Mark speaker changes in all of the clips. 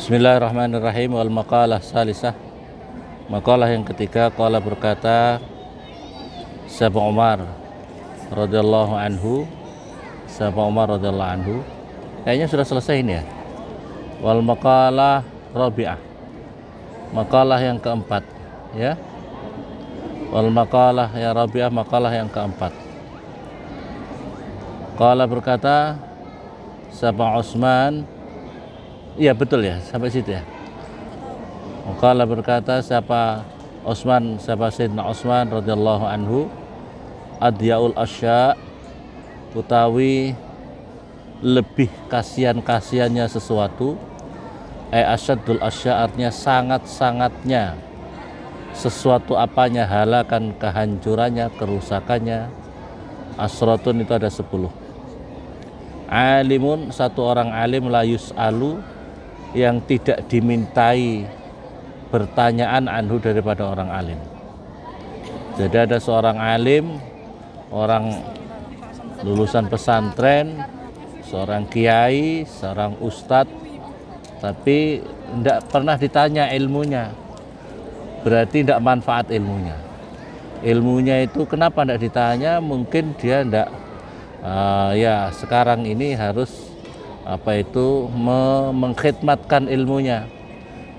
Speaker 1: Bismillahirrahmanirrahim. Wal maqalah salisah. Maqalah yang ketiga, qala berkata Sahabat Umar radhiyallahu anhu. Sahabat Umar radhiyallahu anhu. Kayaknya sudah selesai ini ya. Wal maqalah rabi'ah. Maqalah yang keempat, ya. Wal maqalah ya rabi'ah, maqalah yang keempat. Qala berkata Sahabat Utsman. Iya betul ya, sampai situ ya. Qala berkata siapa Utsman, siapa Sayyidina Utsman radhiyallahu anhu, adyaul asya, utawi lebih kasihannya sesuatu, asyadul asya artinya sangat-sangatnya sesuatu apanya, halakan, kehancurannya, kerusakannya. Asratun itu ada 10. Alimun, satu orang alim, la yus'alu, yang tidak dimintai pertanyaan anhu daripada orang alim. Jadi ada seorang alim, orang lulusan pesantren, seorang kiai, seorang ustadz, tapi tidak pernah ditanya ilmunya, berarti tidak manfaat ilmunya. Ilmunya itu kenapa tidak ditanya? Mungkin dia tidak ya sekarang ini harus mengkhidmatkan ilmunya,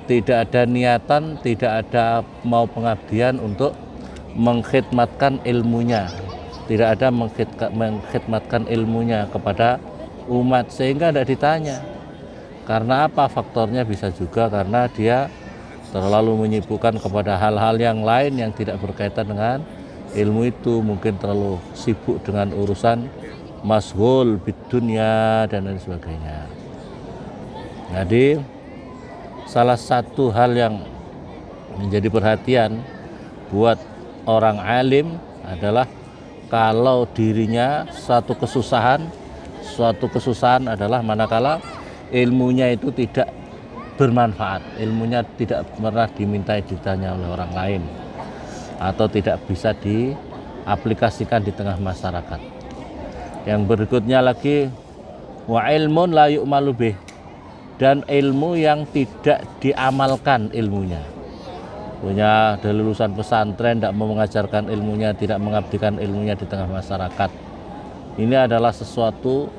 Speaker 1: tidak ada niatan, tidak ada mau pengabdian untuk mengkhidmatkan ilmunya, tidak ada mengkhidmatkan ilmunya kepada umat, sehingga tidak ditanya. Karena apa? Faktornya bisa juga karena dia terlalu menyibukkan kepada hal-hal yang lain yang tidak berkaitan dengan ilmu itu, mungkin terlalu sibuk dengan urusan masghul bidunya dan lain sebagainya. Jadi salah satu hal yang menjadi perhatian buat orang alim adalah kalau dirinya suatu kesusahan adalah manakala ilmunya itu tidak bermanfaat, ilmunya tidak pernah dimintai ditanya oleh orang lain atau tidak bisa diaplikasikan di tengah masyarakat. Yang berikutnya lagi, wa ilmun la yu'malu bih, dan ilmu yang tidak diamalkan ilmunya. Punya dari lulusan pesantren, tidak mau mengajarkan ilmunya, tidak mengabdikan ilmunya di tengah masyarakat. Ini adalah sesuatu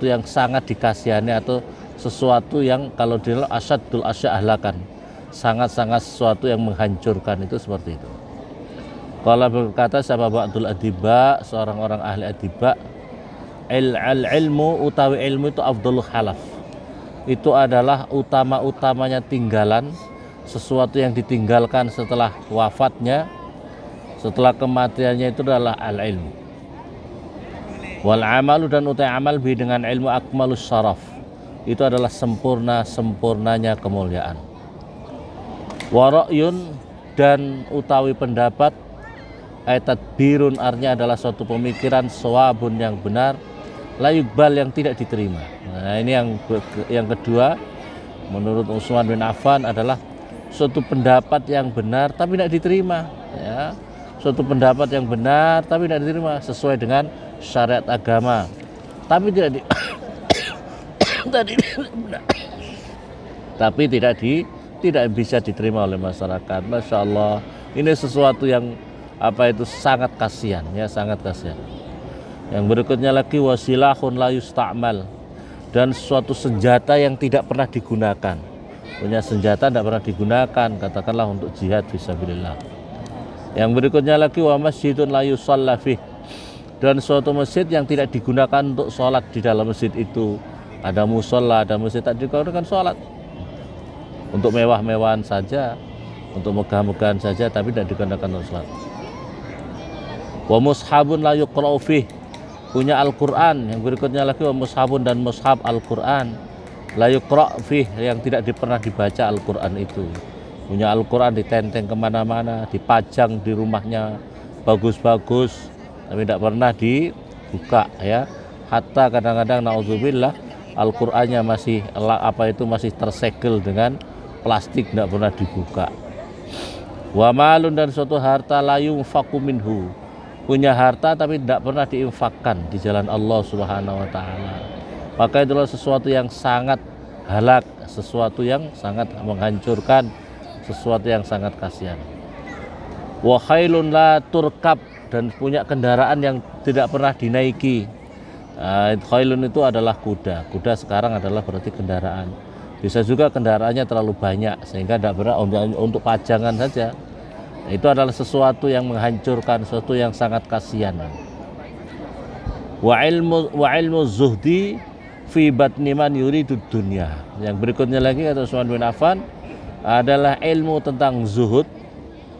Speaker 1: yang sangat dikasihani, atau sesuatu yang kalau dia asyadul asya ahlakan, sangat-sangat sesuatu yang menghancurkan, itu seperti itu. Kalau berkata sahabat Abdul Adiba, seorang orang ahli adiba, ilmu utawi ilmu itu afdhalul khalaf, itu adalah utama-utamanya tinggalan, sesuatu yang ditinggalkan setelah wafatnya, setelah kematiannya, itu adalah al-ilmu. Wal amalu, dan utai amal bi dengan ilmu, akmalus syaraf, itu adalah sempurnanya kemuliaan. Wa ra'yun, dan utawi pendapat, tadbirun artinya adalah suatu pemikiran, shawabun yang benar, la yuqbal yang tidak diterima. Nah, ini yang kedua menurut Utsman bin Affan adalah suatu pendapat yang benar tapi tidak diterima, ya. Suatu pendapat yang benar tapi tidak diterima sesuai dengan syariat agama, tapi tidak bisa diterima oleh masyarakat. Masya Allah, ini sesuatu yang sangat kasihan, ya, sangat kasihan. Yang berikutnya lagi, wasilahun la yusta'mal, dan suatu senjata yang tidak pernah digunakan. Punya senjata tidak pernah digunakan, katakanlah untuk jihad fisabilillah. Yang berikutnya lagi, wa masjidun la yusalla fih, dan suatu masjid yang tidak digunakan untuk sholat di dalam masjid itu. Ada musola, ada masjid tak digunakan sholat, untuk mewah-mewahan saja, untuk megah-megahan saja, tapi tidak digunakan untuk sholat. Wa mushabun la yuqra'u fih, punya Al-Quran. Yang berikutnya lagi, wa mushabun, dan mushab Al-Quran, la yuqra' fih, yang tidak pernah dibaca Al-Quran itu. Punya Al-Quran ditenteng kemana-mana, dipajang di rumahnya bagus-bagus, tapi tidak pernah dibuka, ya. Hatta kadang-kadang naudzubillah Al-Qurannya masih tersegel dengan plastik, tidak pernah dibuka. Wa malun, dan suatu harta, la yunfaqu minhu, punya harta tapi tidak pernah diinfakkan di jalan Allah Subhanahu wa taala. Maka itulah sesuatu yang sangat halak, sesuatu yang sangat menghancurkan, sesuatu yang sangat kasihan. Wa khailun la turkab, dan punya kendaraan yang tidak pernah dinaiki. Khailun itu adalah kuda. Kuda sekarang adalah berarti kendaraan. Bisa juga kendaraannya terlalu banyak sehingga tidak berat untuk pajangan saja. Itu adalah sesuatu yang menghancurkan, sesuatu yang sangat kasihan. Wa ilmu zuhdi fi batni man yuridud dunya. Yang berikutnya lagi kata Utsman bin Affan adalah ilmu tentang zuhud,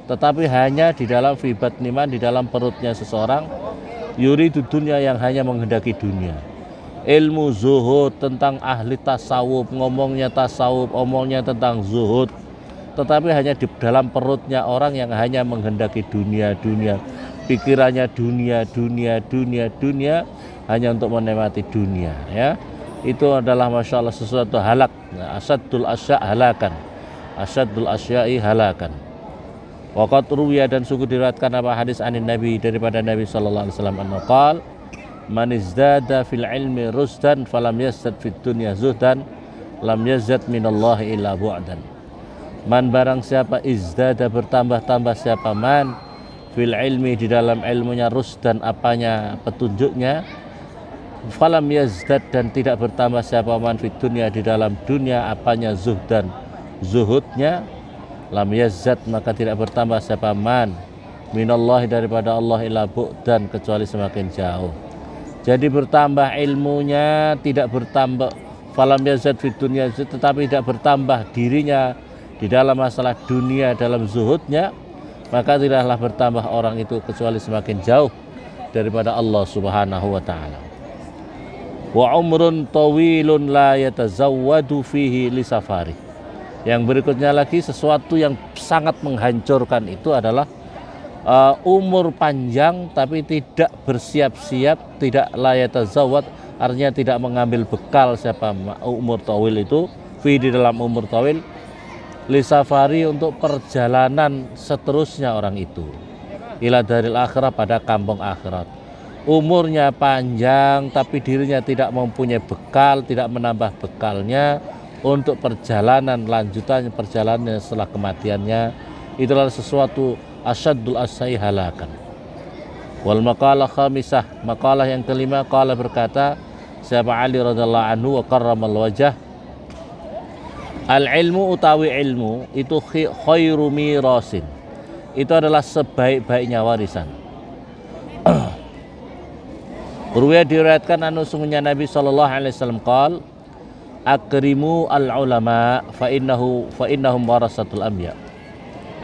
Speaker 1: tetapi hanya di dalam fi batni man, di dalam perutnya seseorang, yuridud dunya, yang hanya menghendaki dunia. Ilmu zuhud tentang ahli tasawuf, ngomongnya tasawuf, omongnya tentang zuhud, tetapi hanya di dalam perutnya orang yang hanya menghendaki dunia, pikirannya dunia, hanya untuk menikmati dunia, ya. Itu adalah masya Allah sesuatu halak. Asaddul asya' halakan, asaddul asya'i halakan. Waqat ruwiya, dan sungguh diriwayatkan apa hadis anin Nabi, daripada Nabi sallallahu alaihi wasallam, anqal man izdada fil ilmi rusdan falam yazdad fid dunya zuhdan lam yazdad minallahi illa bu'dan. Man, barang siapa, izdada, bertambah-tambah siapa, man fil ilmi, di dalam ilmunya, rusdan, apanya, petunjuknya, falam yazdad, dan tidak bertambah siapa, man fid dunya, di dalam dunia, apanya, zuhdan, zuhudnya, lam yazzad, maka tidak bertambah siapa, man minallahi, daripada Allah, ila bu'dan, kecuali semakin jauh. Jadi bertambah ilmunya, tidak bertambah, falam yazzad fid dunya, tetapi tidak bertambah dirinya di dalam masalah dunia, dalam zuhudnya, maka tidaklah bertambah orang itu kecuali semakin jauh daripada Allah Subhanahu wa taala. Wa umrun tawilun la yatazawwadu fihi li safari. Yang berikutnya lagi, sesuatu yang sangat menghancurkan itu adalah umur panjang tapi tidak bersiap-siap, tidak layatazawwad, artinya tidak mengambil bekal. Siapa umur tawil itu, fi, di dalam umur tawil, li safari, untuk perjalanan seterusnya orang itu, ila daril akhirah, pada kampung akhirat. Umurnya panjang tapi dirinya tidak mempunyai bekal, tidak menambah bekalnya untuk perjalanan lanjutannya, perjalanannya setelah kematiannya. Itulah sesuatu asyadul asai halakan. Wal maqalah khamisah, maqalah yang kelima, qala, berkata siapa Ali radhiyallahu anhu wa karramal wajah, al ilmu, utawi ilmu itu khairu mirasin, itu adalah sebaik-baiknya warisan. Ruwaya, diriwayatkan anu sungguhnya Nabi sallallahu alaihi wasallam qala, akrimu al ulama fa innahum warasatul anbiya.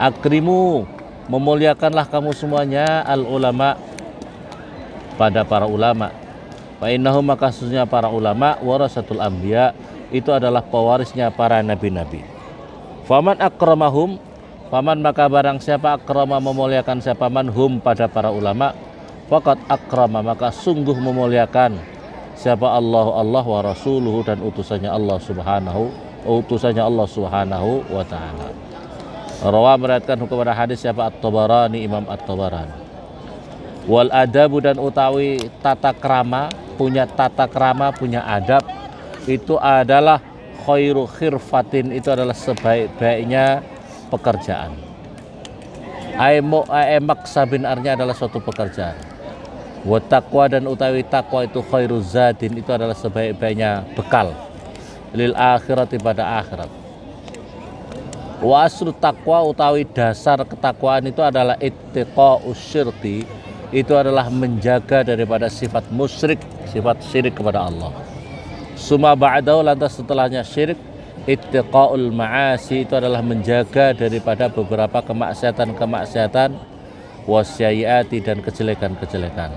Speaker 1: Akrimu, memuliakanlah kamu semuanya, al ulama, pada para ulama. Fa innahum, maka sesungguhnya para ulama, warasatul anbiya, itu adalah pewarisnya para nabi-nabi. Faman akramahum, faman, maka barang siapa, akrama, memuliakan siapa, manhum, pada para ulama, faqad akrama, maka sungguh memuliakan siapa, Allah wa rasuluhu, dan utusannya Allah subhanahu wa ta'ala. Rawa, meriwayatkan hukum pada hadis siapa, At-Tabarani, Imam At-Tabarani. Wal adabu, dan utawi tata krama, punya tata krama, punya adab, itu adalah khairu khirfatin, itu adalah sebaik-baiknya pekerjaan. Maksabin, artinya adalah suatu pekerjaan. Wa taqwa, dan utawi takwa itu khairu zadin, itu adalah sebaik-baiknya bekal, lil akhirati, pada akhirat. Wa asru taqwa, utawi dasar ketakwaan itu adalah ittiqa'us syirki, itu adalah menjaga daripada sifat musyrik, sifat syirik kepada Allah. Suma ba'dahu, lantas setelahnya syirik, ittiqa'ul ma'asi, itu adalah menjaga daripada beberapa kemaksiatan, wasyayiati, dan kejelekan-kejelekan.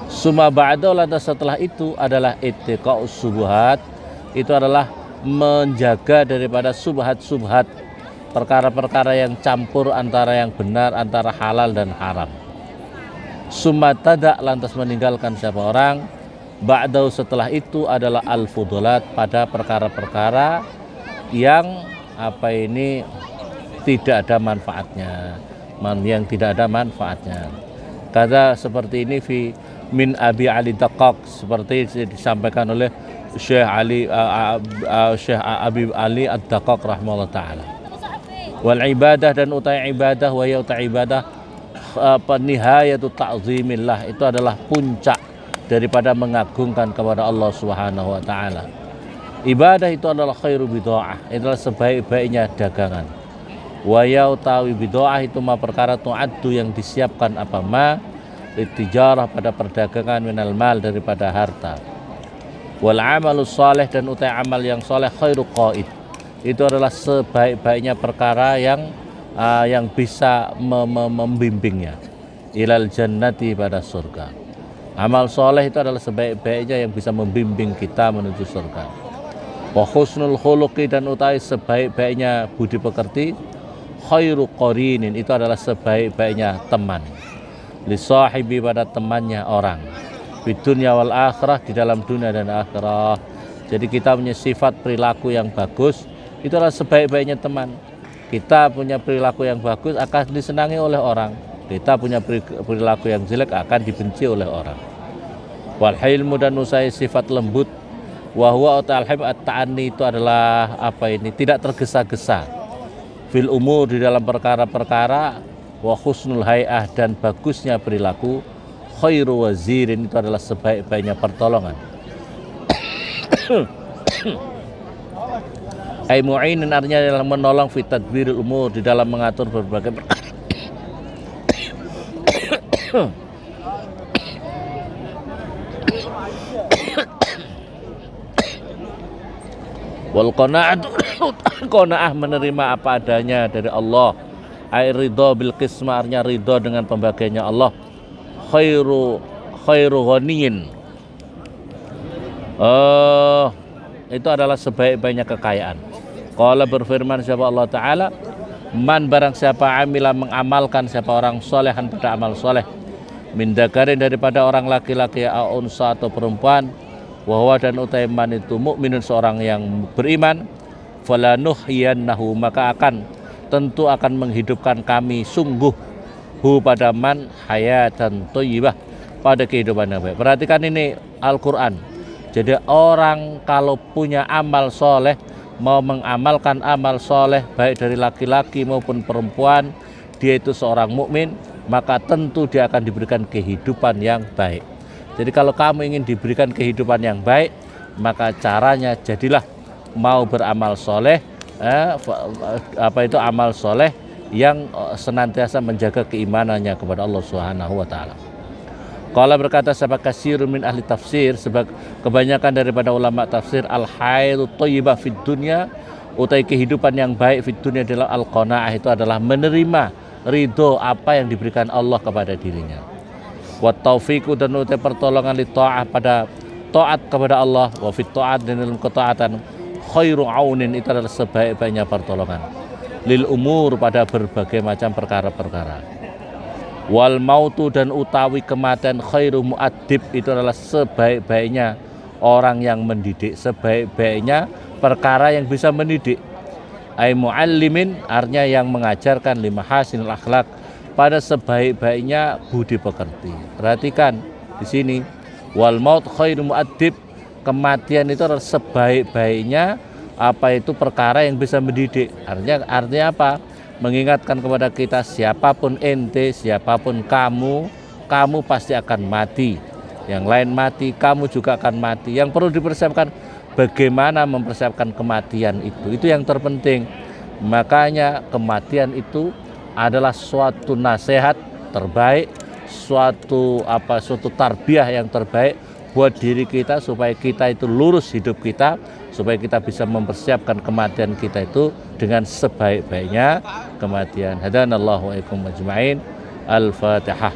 Speaker 1: Suma ba'dahu, lantas setelah itu adalah ittiqa'us subuhat, itu adalah menjaga daripada subhat-subhat, perkara-perkara yang campur antara yang benar, antara halal dan haram. Summa tada, lantas meninggalkan siapa orang, ba'dahu, setelah itu adalah al-fudulat, pada perkara-perkara yang tidak ada manfaatnya, yang tidak ada manfaatnya. Kata seperti ini min Abi Ali Daqqaq, seperti disampaikan oleh Syekh Habib Ali Ad-Daqqaq rahimahullah taala. Wal ibadah dan utai ibadah wa ya utai ibadah nihayatu ta'zimillah, itu adalah puncak daripada mengagungkan kepada Allah Subhanahu wa taala. Ibadah itu adalah khairu bid'ah, itulah sebaik-baiknya dagangan. Wa ya utawi bid'ah itu ma perkara tu'addu yang disiapkan apa ma litijarah pada perdagangan minal mal daripada harta. Wal amalus saleh dan utai amal yang saleh khairu qaid, itu adalah sebaik-baiknya perkara yang bisa membimbingnya ilal jannati pada surga. Amal soleh itu adalah sebaik-baiknya yang bisa membimbing kita menuju surga. Wa husnul khuluqi dan utai sebaik-baiknya budi pekerti khairu qarinin, itu adalah sebaik-baiknya teman. Li sahibi pada temannya orang. Di dunia wal akhirah, di dalam dunia dan akhirah. Jadi kita punya sifat perilaku yang bagus, itu adalah sebaik-baiknya teman. Kita punya perilaku yang bagus akan disenangi oleh orang. Kita punya perilaku yang jelek akan dibenci oleh orang. Wal hilmu dan usai sifat lembut. Wa huwa al-hilm at-ta'anni, itu adalah tidak tergesa-gesa. Fil umur, di dalam perkara-perkara. Wa husnul hay'ah dan bagusnya perilaku. Khairu wazirin, itu adalah sebaik-baiknya pertolongan. Ai mu'inin artinya adalah menolong fi tadbiril umur, di dalam mengatur berbagai perkara. Wal qanaah menerima apa adanya dari Allah. Ai ridha bil qisma, artinya ridha dengan pembagiannya Allah. Khairu ghaniyin, itu adalah sebaik-baiknya kekayaan. Qala berfirman siapa Allah Ta'ala, man barang siapa amila mengamalkan siapa orang solehan pada amal soleh, min dakarin daripada orang laki-laki au unsa atau perempuan, wahwa dan utai man itu mukminun seorang yang beriman, falanuhyiyannahu maka tentu akan menghidupkan kami sungguh hu pada man hayatan thayyibah, pada kehidupan yang baik. Perhatikan ini Al-Quran. Jadi orang kalau punya amal soleh, mau mengamalkan amal soleh baik dari laki-laki maupun perempuan, dia itu seorang mukmin, maka tentu dia akan diberikan kehidupan yang baik. Jadi kalau kamu ingin diberikan kehidupan yang baik, maka caranya jadilah mau beramal soleh, amal soleh yang senantiasa menjaga keimanannya kepada Allah Subhanahu wa taala. Qala berkata sahabat kasirun min ahli tafsir, sebab kebanyakan daripada ulama tafsir, al hayatu thayyibah fid dunya, utai kehidupan yang baik fid dunya adalah al qanaah, itu adalah menerima ridho apa yang diberikan Allah kepada dirinya. Wa taufiqu dan utai pertolongan li ta'ah pada taat kepada Allah, wa fit ta'at dan dalam ketaatan khairu aunin, itu adalah sebaik-baiknya pertolongan lil umur pada berbagai macam perkara-perkara. Wal mautu dan utawi kematian khairu mu'addib, itu adalah sebaik-baiknya orang yang mendidik, sebaik-baiknya perkara yang bisa mendidik. Ai muallimin artinya yang mengajarkan lima hasinul akhlak, pada sebaik-baiknya budi pekerti. Perhatikan di sini, wal maut khairu mu'addib, kematian itu adalah sebaik-baiknya perkara yang bisa mendidik. Artinya apa? Mengingatkan kepada kita, siapapun ente, siapapun kamu pasti akan mati. Yang lain mati, kamu juga akan mati. Yang perlu dipersiapkan, bagaimana mempersiapkan kematian itu. Itu yang terpenting. Makanya kematian itu adalah suatu nasihat terbaik, suatu tarbiyah yang terbaik buat diri kita, supaya kita itu lurus hidup kita, supaya kita bisa mempersiapkan kematian kita itu dengan sebaik-baiknya kematian. Hadanallahu wa iyyakum ajma'in. Al-Fatihah.